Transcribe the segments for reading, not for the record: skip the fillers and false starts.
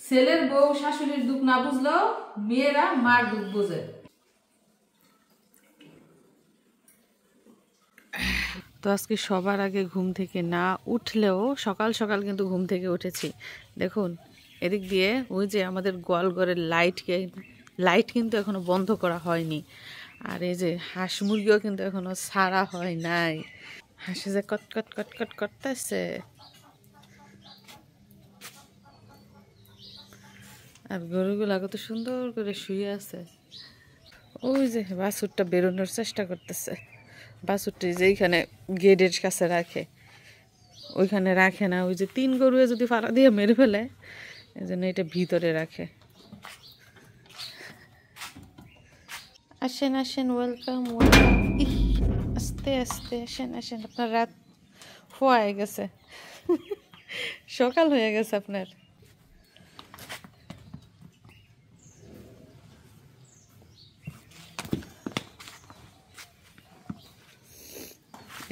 ছেলের বউ শাশুড়ির দুঃখ না বুঝলেও মেয়েরা মার দুঃখ বোঝে। তো আজকে সবার আগে ঘুম থেকে না উঠলেও সকাল সকাল কিন্তু ঘুম থেকে উঠেছি। দেখুন এদিক দিয়ে ওই যে আমাদের গোয়ালঘরের লাইট কিন্তু এখনো বন্ধ করা হয়নি। আর এই যে হাঁস মুরগিও কিন্তু এখনো ছাড়া হয় নাই। হাঁসে যে কটকট কটকট করতেছে। আর গরুগুলা কত সুন্দর করে শুয়ে আছে। ওই যে বাছুরটা বেরোনোর চেষ্টা করতেছে। বাছুরটি যেইখানে গেটের কাছে রাখে ওইখানে রাখে না, ওই যে 3 গরুয়ে যদি ফাড়া দিয়ে মেরে ফেলে এই জন্য এটা ভিতরে রাখে। আসেন আসেন, ওয়েলকাম ওয়েলকাম। আস্তে আস্তে আসেন আসেন, আপনার রাত হয়ে গেছে, সকাল হয়ে গেছে আপনার।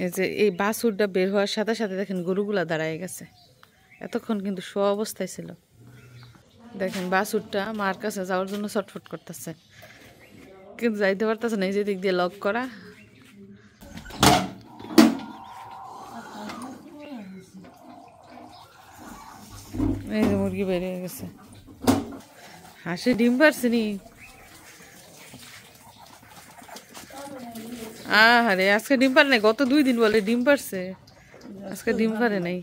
এই যে এই বাছুরটা বের হওয়ার সাথে সাথে দেখেন গরুগুলা দাঁড়ায় গেছে। এতক্ষণ কিন্তু শোয়া অবস্থায় ছিল। দেখেন বাছুরটা মার কাছে যাওয়ার জন্য ছটফট করতেছে, কিন্তু যাইতে পারতেছে না, এই যে দিক দিয়ে লক করা। এই যে মুরগি বেরিয়ে গেছে। হাঁসে ডিম পারছে নি? আরে আজকে ডিম পারে নাই, গত 2 দিন বলে ডিম পারছে, আজকে ডিম পারে নাই।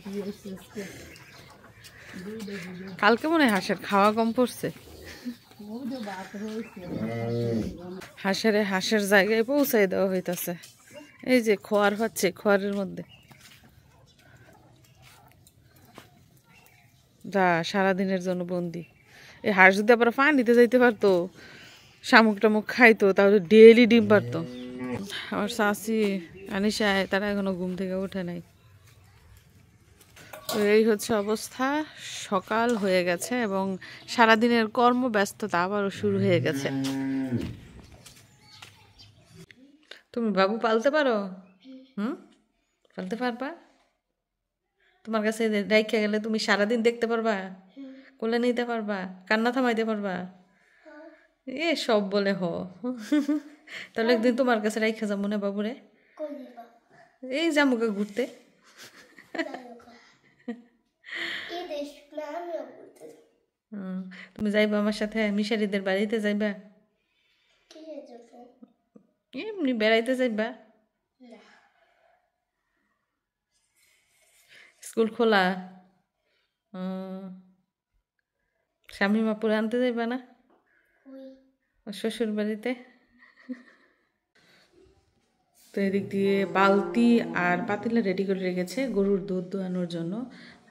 কালকে মনে হয় হাঁসের খাওয়া কম পড়ছে। হাঁসের জায়গায় পৌঁছাই দেওয়া হইতাছে। এই যে খোয়ার হচ্ছে, খোয়ারের মধ্যে যা সারাদিনের জন্য বন্দি। এই হাঁস যদি আবার পানিতে যাইতে পারতো, শামুক টামুক খাইতো, তাহলে ডেইলি ডিম পারতো। আমার শাশি আনিশায় তারা এখনো ঘুম থেকে ওঠে নাই। তো এই হচ্ছে অবস্থা, সকাল হয়ে গেছে এবং সারাদিনের কর্মব্যস্ততা আবারও শুরু হয়ে গেছে। তুমি বাবু পালতে পারো? পালতে পারবা? তোমার কাছে রাইখা গেলে তুমি সারাদিন দেখতে পারবা, কোলে নিতে পারবা, কান্না থামাইতে পারবা? এ সব বলে তাহলে একদিন তোমার কাছে রাইখা যাবো না বাবুরে, এই জামুকা ঘুরতে। তুমি যাইবা আমার সাথে মিশারিদের বাড়িতে? যাইবা এমনি বেড়াইতে? যাইবা? স্কুল খোলা, স্বামী মাপুরে আনতে যাইবা না শ্বশুর বাড়িতে? তো এদিক দিয়ে বালতি আর পাতিলা রেডি করে রেখেছে গরুর দুধ দোয়ানোর জন্য।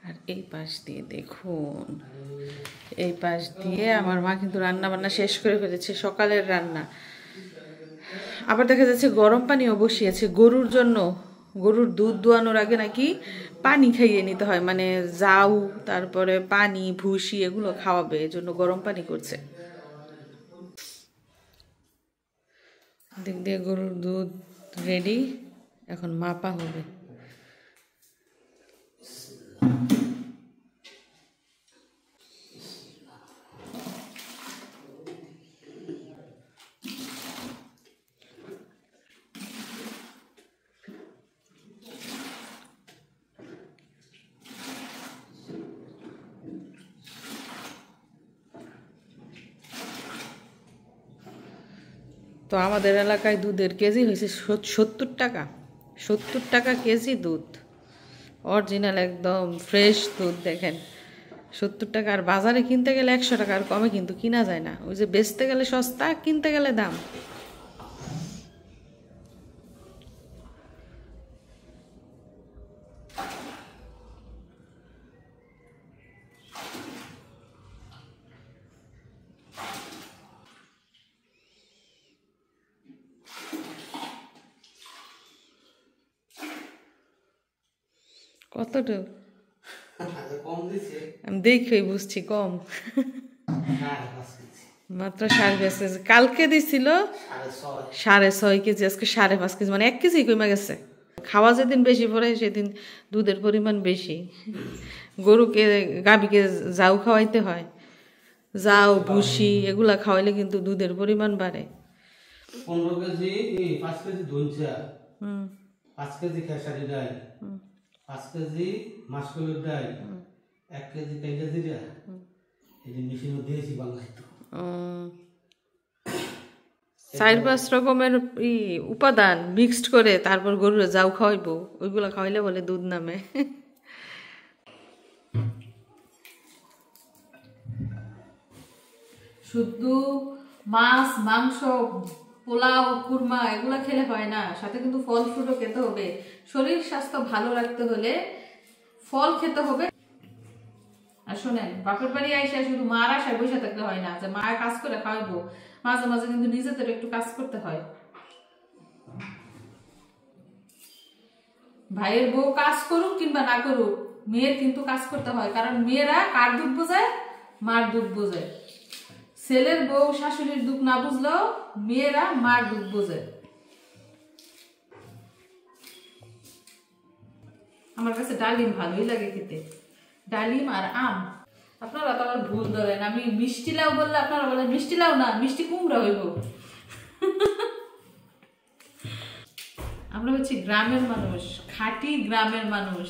আর এই পাশ দিয়ে দেখুন, এই পাশ দিয়ে আমার মা কিন্তু রান্না বান্না শেষ করে ফেলেছে, সকালের রান্না। আবার দেখা যাচ্ছে গরম পানিও বসিয়েছে গরুর জন্য। গরুর দুধ দোয়ানোর আগে নাকি পানি খাইয়ে নিতে হয়, মানে জাউ, তারপরে পানি, ভুসি এগুলো খাওয়াবে, এই জন্য গরম পানি করছে। দিক দিয়ে গরুর দুধ রেডি, এখন মাপা হবে। তো আমাদের এলাকায় দুধের কেজি হয়েছে 70 টাকা। 70 টাকা কেজি দুধ, অরিজিনাল একদম ফ্রেশ দুধ। দেখেন 70 টাকা। আর বাজারে কিনতে গেলে 100 টাকার কমে কিন্তু কিনা যায় না। ওই যে বেচতে গেলে সস্তা, কিনতে গেলে দাম। কতটুকু আমি দেখে বুঝছি কম, মাত্র 5.5 কেজি। কালকে দিছিল 6.5 কেজি, আজকে 5.5 কেজি, মানে 1 কেজি কমে গেছে। খাওয়া যেদিন বেশি পড়ে সেদিন দুধের পরিমাণ বেশি। গরুকে গাভীকে জাউ খাওয়াইতে হয়, যাও ভুসি এগুলা খাওয়াইলে কিন্তু দুধের পরিমাণ বাড়ে। 15 কেজি 5 কেজি ধনচা, 5 কেজি খেসারি ডাল, 5 কেজি মাসকলাইর ডাল, 1 কেজি কাইলা জিরা, এই মেশিনে দিয়েছি বাংলায় তো 4-5 রকমের উপাদান মিক্সড করে তারপর গরুরে যাও খাওয়াইবো, ওইগুলা খাওয়াইলে বলে দুধ নামে। শুধু মাছ মাংস পোলাও কুরমা এগুলা খেলে হয় না, সাথে কিন্তু ফল ফ্রুটও খেতে হবে। শরীর স্বাস্থ্য ভালো রাখতে হলে ফল খেতে হবে। আর শোনেন, বাপের বাড়ি আইসা শুধু মার আশায় বসে থাকলে হয় না, যে মায়ের কাজ করে খাওয়াইবো, মাঝে মাঝে কিন্তু নিজেদের একটু কাজ করতে হয়। ভাইয়ের বউ কাজ করুক কিংবা না করুক, মেয়ের কিন্তু কাজ করতে হয়, কারণ মেয়েরা কার দুঃখ বোঝায়? মার দুঃখ বোঝায়। ছেলের বউ শাশুড়ির দুঃখ না বুঝলেও মেয়েরা মার দুঃখ বোঝে। আমার কাছে ডালিম ভালোই লাগে খেতে, ডালিম আর আম। আপনারা তো আবার ভুল ধরেন, আমি মিষ্টি লাউ বললে আপনারা বলেন মিষ্টি লাউ না, মিষ্টি কুমড়া হইব। আমরা হচ্ছি গ্রামের মানুষ, খাঁটি গ্রামের মানুষ,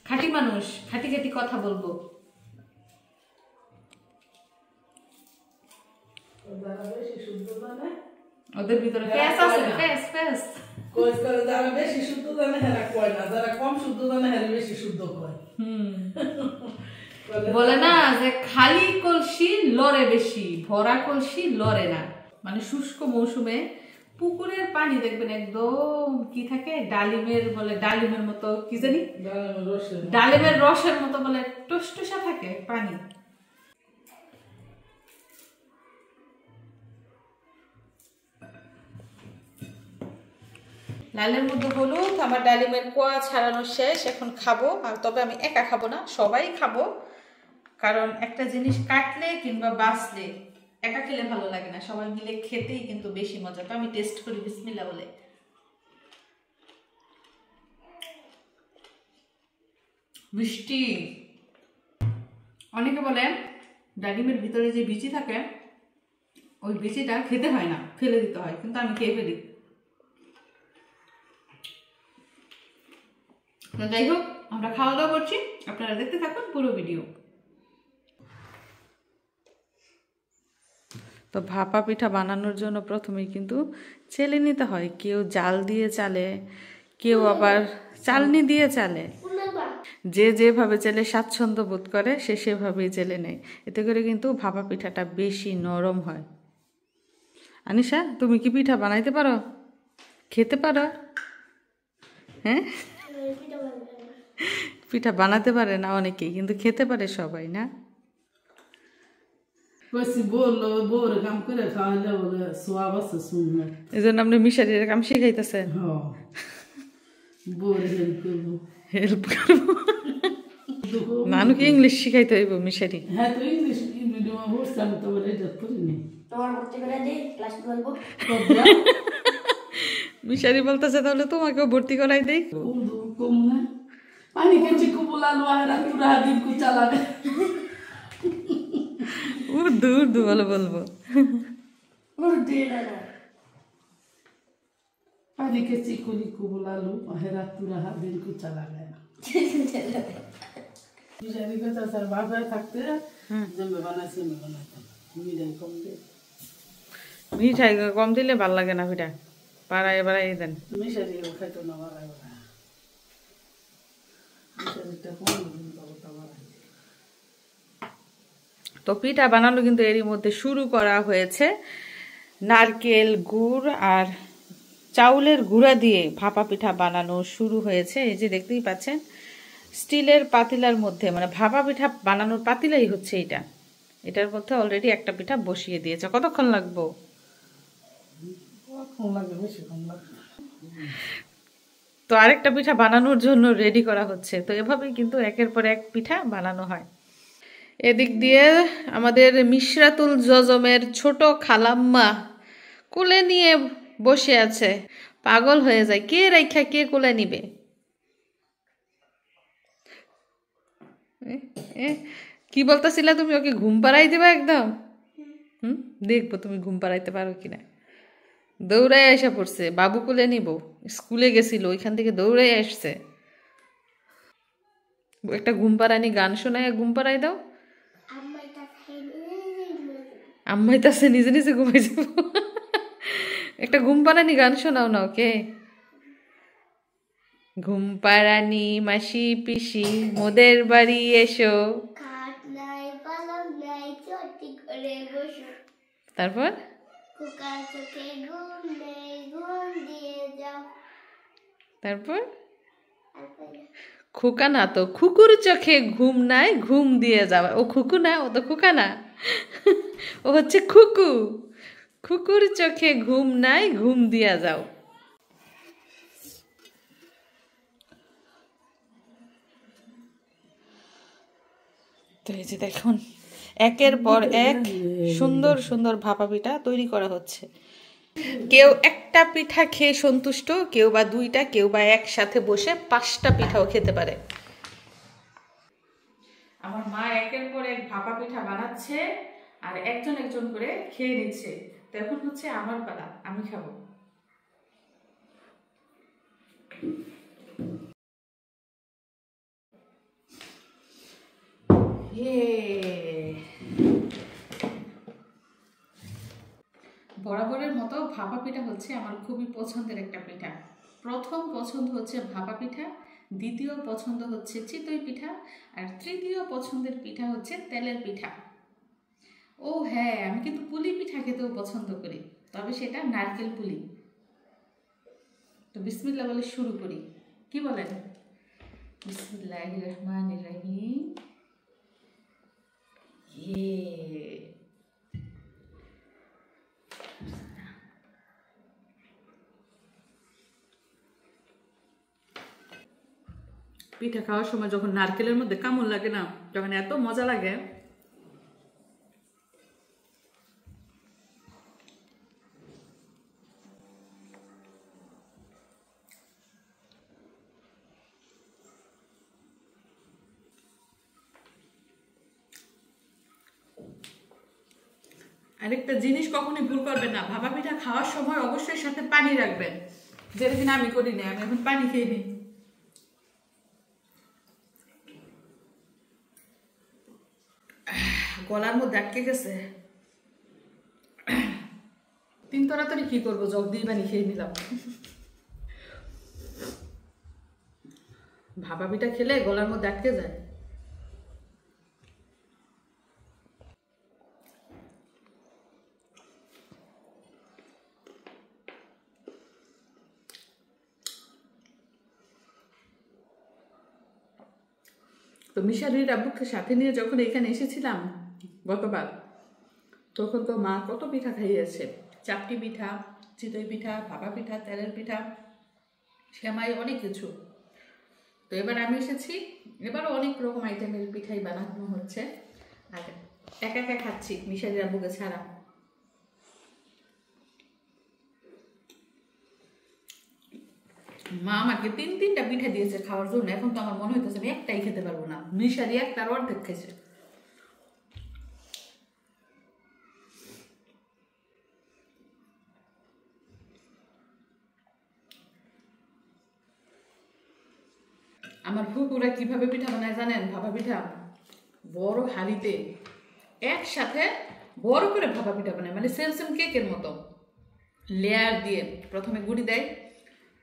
খাঁটি মানুষ, খাঁটি খাঁটি কথা বলবো। ওদের ভিতরে ফ্যাস আছে, ফ্যাস ফ্যাস কইস করে যারা বেশি শুদ্ধ জানে হেরা কয় না, যারা কম শুদ্ধ জানে হেরা বেশি শুদ্ধ কয়। বলে না যে খালি কলসি লড়ে বেশি, ভরা কলসি লড়ে না। মানে শুষ্ক মৌসুমে পুকুরের পানি দেখবেন একদম কি থাকে, ডালিমের বলে ডালিমের মতো কি জানি, ডালিমের রসের মতো বলে টসটসা থাকে পানি। লালের মধ্যে হলুদ, আমার ডালিমের কোয়া ছাড়ানো শেষ, এখন খাবো। আর তবে আমি একা খাবো না, সবাই খাবো, কারণ একটা জিনিস কাটলে কিংবা বাছলে একা খেলে ভালো লাগে না, সবাই মিলে খেতেই কিন্তু বেশি মজা। তো আমি টেস্ট করি বিসমিল্লাহ বলে। মিষ্টি। অনেকে বলে ডালিমের ভিতরে যে বিচি থাকে ওই বিচিটা খেতে হয় না, ফেলে দিতে হয়, কিন্তু আমি খেয়ে ফেলি। যাই হোক, আমরা খাওয়া দাওয়া করছি, আপনারা দেখতে থাকুন পুরো ভিডিও। তো ভাপা পিঠা বানানোর জন্য প্রথমেই কিন্তু চেলে নিতে হয়। কেউ জাল দিয়ে চালে, কেউ আবার চালনি দিয়ে চালে, যে যেভাবে চেলে স্বাচ্ছন্দ্য বোধ করে সে সেভাবেই চেলে নেয়। এতে করে কিন্তু ভাপা পিঠাটা বেশি নরম হয়। আনিশা, তুমি কি পিঠা বানাইতে পারো? খেতে পারো? হ্যাঁ, পিঠা বানাতে পারে না অনেকেই, কিন্তু খেতে পারে সবাই, না? এই জন্য আপনি মিশারির কাম শিখাইতেছেন। হেল্প করবো, নানুকে ইংলিশ শিখাইতে হইব মিশারি। মিশারি বলতেছে তাহলে তোমাকেও ভর্তি করাই দেই। উর্দু উর্দু বলে বলবো। पानी के चिकुली को बुला लो, हेरा तू रहा दिन को चला गया। मिठाई को तो सर बाबा थकते जब मैं बनाते मिठाई कम दे, মিঠাই কম দিলে ভাল লাগে না পিঠা, বাড়াই বাড়াই দেন। মিঠাই খাইতো না বাড়াই বাড়াই, মিঠাইটা কম দিন বাবা বাড়াই। তো পিঠা বানানো কিন্তু এরই মধ্যে শুরু করা হয়েছে। নারকেল গুড় আর চাউলের গুঁড়া দিয়ে ভাপা পিঠা বানানো শুরু হয়েছে। এই যে দেখতেই পাচ্ছেন স্টিলের পাতিলার মধ্যে, মানে ভাপা পিঠা বানানোর পাতিলাই হচ্ছে এটা। এটার মধ্যে অলরেডি একটা পিঠা বসিয়ে দিয়েছে। কতক্ষণ লাগবো? তো আরেকটা পিঠা বানানোর জন্য রেডি করা হচ্ছে। তো এভাবেই কিন্তু একের পর এক পিঠা বানানো হয়। এদিক দিয়ে আমাদের মিশরাতুল জজমের ছোট খালাম্মা কোলে নিয়ে বসে আছে, পাগল হয়ে যায়, কে রাইখা কে কোলে নিবে। কি বলতেছিলা তুমি? ওকে ঘুম পাড়াই দিবা একদম? দেখবো তুমি ঘুম পাড়াইতে পারো কিনা। দৌড়াই আসা পড়ছে, বাবু কোলে নিব, স্কুলে গেছিল ওইখান থেকে দৌড়াই আসছে। একটা ঘুম পাড়ানি গান শোনায় ঘুম পাড়াই দাও। আম্মাই তাছে নিজে নিজে ঘুমাই যাব। একটা ঘুম পাড়ানি গান শোনাও না ওকে। ঘুম পাড়ানি মাসি পিসি মোদের বাড়ি এসো। তারপর তারপর খোকা না তো, খুকুর চোখে ঘুম নাই ঘুম দিয়ে যাওয়া। ও খুকু না, ও তো খোকা না, ও হচ্ছে খুকু। খুকুর চোখে ঘুম নাই ঘুম দিয়া যাও। তো এই যে দেখুন একের পর এক সুন্দর সুন্দর ভাপা পিঠা তৈরি করা হচ্ছে। কেউ একটা পিঠা খেয়ে সন্তুষ্ট, কেউ বা দুইটা, কেউ বা একসাথে বসে 5টা পিঠাও খেতে পারে। আমার মা একের পর এক ভাপা পিঠা বানাচ্ছে আর একজন একজন করে খেয়ে নিচ্ছে। তো এখন হচ্ছে আমার পালা, আমি খাবো। বরাবরের মতো ভাপা পিঠা হচ্ছে আমার খুবই পছন্দের একটা পিঠা। প্রথম পছন্দ হচ্ছে ভাপা পিঠা, দ্বিতীয় পছন্দ হচ্ছে চিতই পিঠা, আর তৃতীয় পছন্দের পিঠা হচ্ছে তেলের পিঠা। ও হ্যাঁ, আমি কিন্তু পুলি পিঠা খেতেও পছন্দ করি, তবে সেটা নারকেল পুলি। তো বিসমিল্লাহ বলে শুরু করি, কি বলেন? বিসমিল্লাহির রহমানির রহিম। পিঠা খাওয়ার সময় যখন নারকেলের মধ্যে কামড় লাগে না, তখন এত মজা লাগে। আরেকটা জিনিস কখনোই ভুল করবেন না, ভাপা পিঠা খাওয়ার সময় অবশ্যই সাথে পানি রাখবেন, যেটা কিনা আমি করি না। আমি এখন পানি খেয়ে নিই। গলার মধ্যে আটকে গেছে। 3 তাড়াতাড়ি কি করবো, জগ দিয়ে পানি খেয়ে নিলাম। ভাপা পিঠা খেলে গলার মধ্যে আটকে যায়। তো মিশারির আব্বুকে সাথে নিয়ে যখন এখানে এসেছিলাম গতবার, তখন তো মা কত পিঠা খাইয়েছে। চাপটি পিঠা, চিতই পিঠা, ভাপা পিঠা, তেলের পিঠা, সেমাই, অনেক কিছু। তো এবার আমি এসেছি, এবারও অনেক রকম আইটেমের পিঠাই বানানো হচ্ছে, আর একা একা খাচ্ছি মিশারির আব্বুকে ছাড়া। মা আমাকে 3টা পিঠা দিয়েছে খাওয়ার জন্য। এখন তো আমার মনে হইতেছে আমি একটাই খেতে পারবো না। মিশারি একটার অর্ধেক খেয়েছে। আমার ফুপুরা কিভাবে পিঠা বানায় জানেন? ভাপা পিঠা বড় হাঁড়িতে একসাথে বড় করে ভাপা পিঠা বানায়, মানে সেম কেকের মতো লেয়ার দিয়ে। প্রথমে গুড়ি দেয়,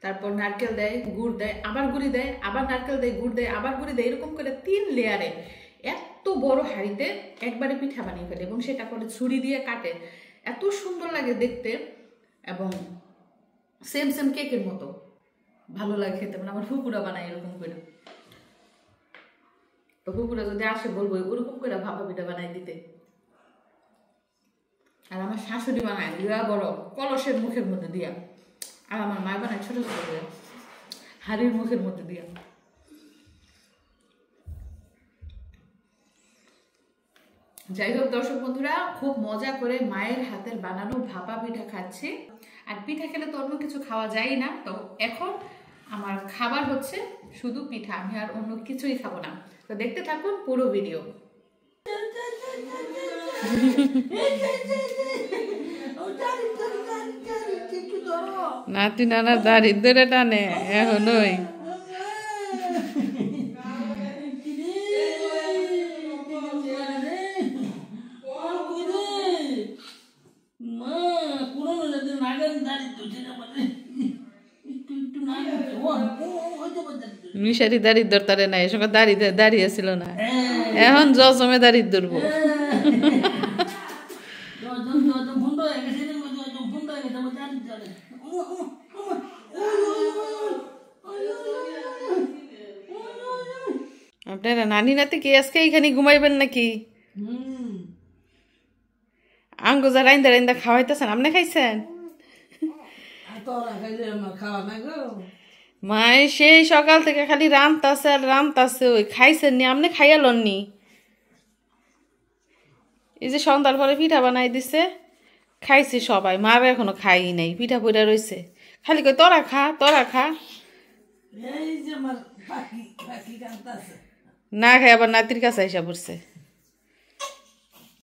তারপর নারকেল দেয়, গুড় দেয়, আবার গুড়ি দেয়, আবার নারকেল দেয়, গুড় দেয়, আবার গুড়ি দেয়, এরকম করে 3 লেয়ারে এত বড় হাঁড়িতে একবারে পিঠা বানিয়ে ফেলে এবং সেটা করে ছুরি দিয়ে কাটে। এত সুন্দর লাগে দেখতে এবং সেম কেকের মতো ভালো লাগে খেতে। মানে আমার ফুপুরা বানায় এরকম করে। তো ফুপুরা যদি আসে বলবো ওরকম করে ভাপা পিঠা বানাই দিতে। আর আমার শাশুড়ি বানায় দিয়া বড় কলসের মুখের মধ্যে দিয়া, আর আমার মা বানায় ছোট ছোট করে হাড়ির মুখের মধ্যে দিয়া। যাই হোক দর্শক বন্ধুরা, খুব মজা করে মায়ের হাতের বানানো ভাপা পিঠা খাচ্ছি। আর পিঠা খেলে তো অন্য কিছু খাওয়া যায় না, তো এখন আমার খাবার হচ্ছে শুধু পিঠা, আমি আর অন্য কিছুই খাবো না। তো দেখতে থাকুন পুরো ভিডিও। নাতি নানার দাড়ি ধরে টানে এখনই। মিশারি দাড়ি ধরতারে না, এসব দাঁড়িয়ে ছিল না, এখন জমে দাড়ি ধরবো। আপনারা নানি নাতি কি আজকে এখানে ঘুমাইবেন নাকি? আঙ্গো যা রাইন্দা রাইন্দা খাওয়াইতেছেন, আপনি খাইছেন? মায় সেই সকাল থেকে খালি রামতাছে আর রামতাছে, ওই খাইছেন নি? আপনি খাইয়া লননি? এই যে সন্ধ্যার পরে পিঠা বানাই দিছে, খাইছি সবাই, মার এখনো খাই নাই, পিঠা পইড়া রয়েছে, খালি কই তোরা খা তোরা খা। না খাই আবার নাতির কাছে আইসা পড়ছে।